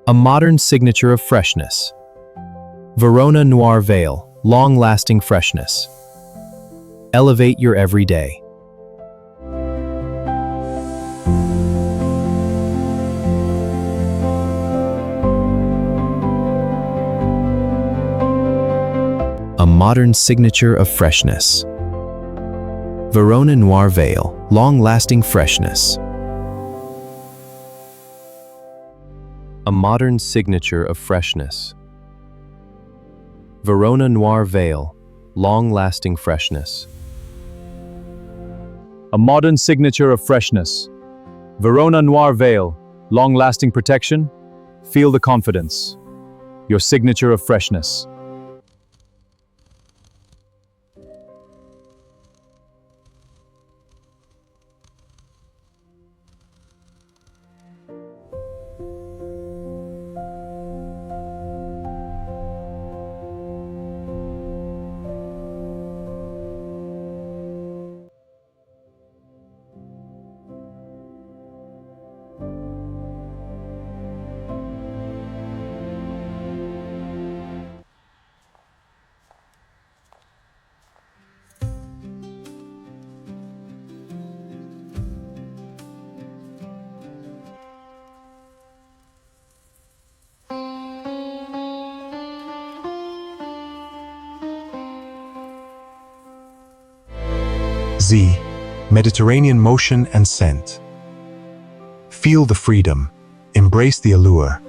A modern signature of freshness. Verona Noir Veil, long-lasting freshness. Elevate your everyday. A modern signature of freshness. Verona Noir Veil, long-lasting freshness. A modern signature of freshness. Verona Noir Veil, long-lasting freshness. A modern signature of freshness. Verona Noir Veil, long-lasting protection. Feel the confidence. Your signature of freshness. Z. Mediterranean motion and scent. Feel the freedom. Embrace the allure.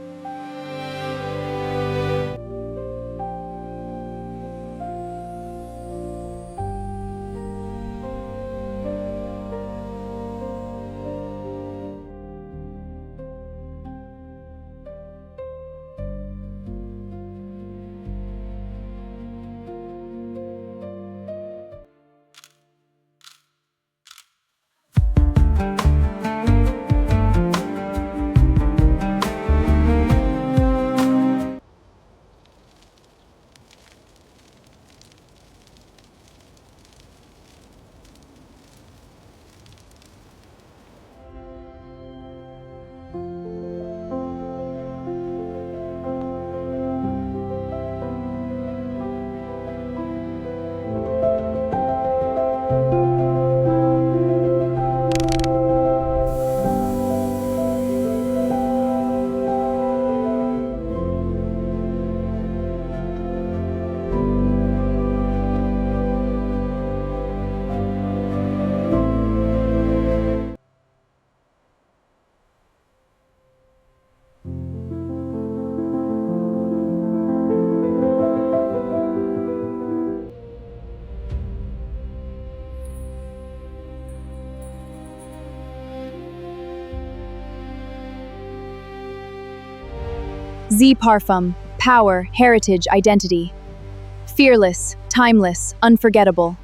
Z Parfum, power, heritage, identity. Fearless, timeless, unforgettable.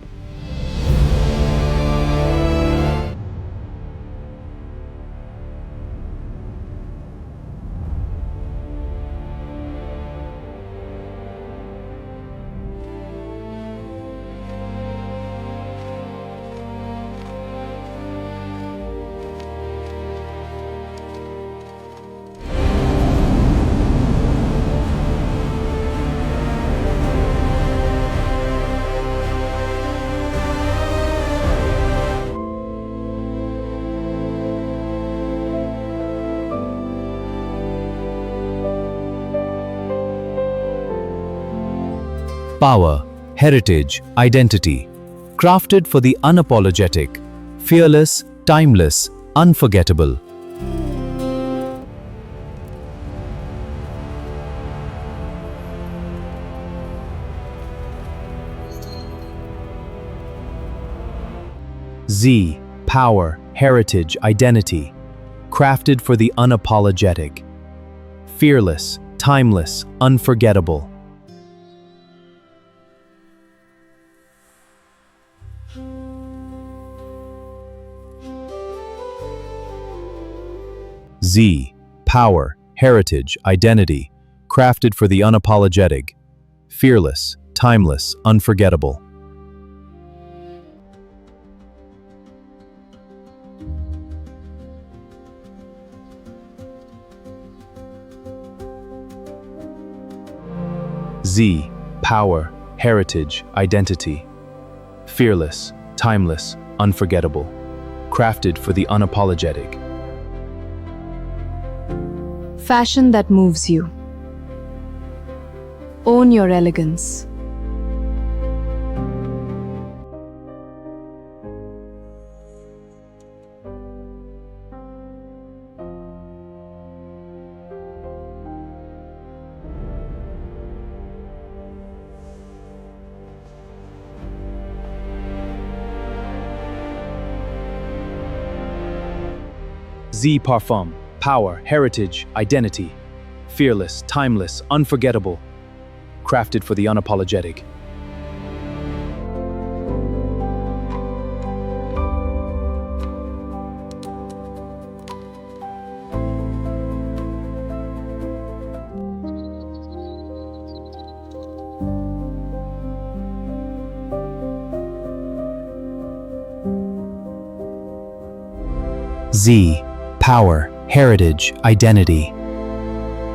Power, heritage, identity. Crafted for the unapologetic. Fearless, timeless, unforgettable. Z. Power, heritage, identity. Crafted for the unapologetic. Fearless, timeless, unforgettable. Z. Power, heritage, identity. Crafted for the unapologetic. Fearless, timeless, unforgettable. Z. Power, heritage, identity. Fearless, timeless, unforgettable. Crafted for the unapologetic. Fashion that moves you. Own your elegance. Z Parfum. Power, heritage, identity. Fearless, timeless, unforgettable. Crafted for the unapologetic. Z. Power, heritage, identity.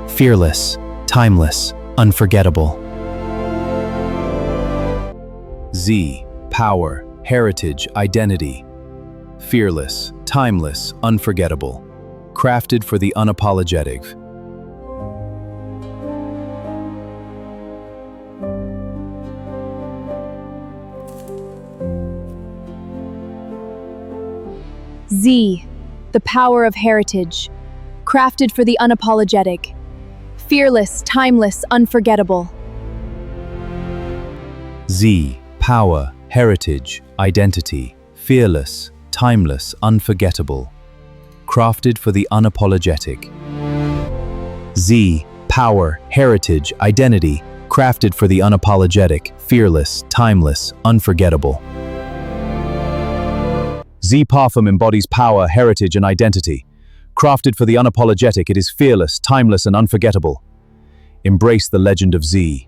Fearless, timeless, unforgettable. Z. Power, heritage, identity. Fearless, timeless, unforgettable. Crafted for the unapologetic. Z. The power of heritage. Crafted for the unapologetic. Fearless, timeless, unforgettable. Z. Power, heritage, identity. Fearless, timeless, unforgettable. Crafted for the unapologetic. Z. Power, heritage, identity. Crafted for the unapologetic. Fearless, timeless, unforgettable. Z Parfum embodies power, heritage, and identity. Crafted for the unapologetic, it is fearless, timeless, and unforgettable. Embrace the legend of Z.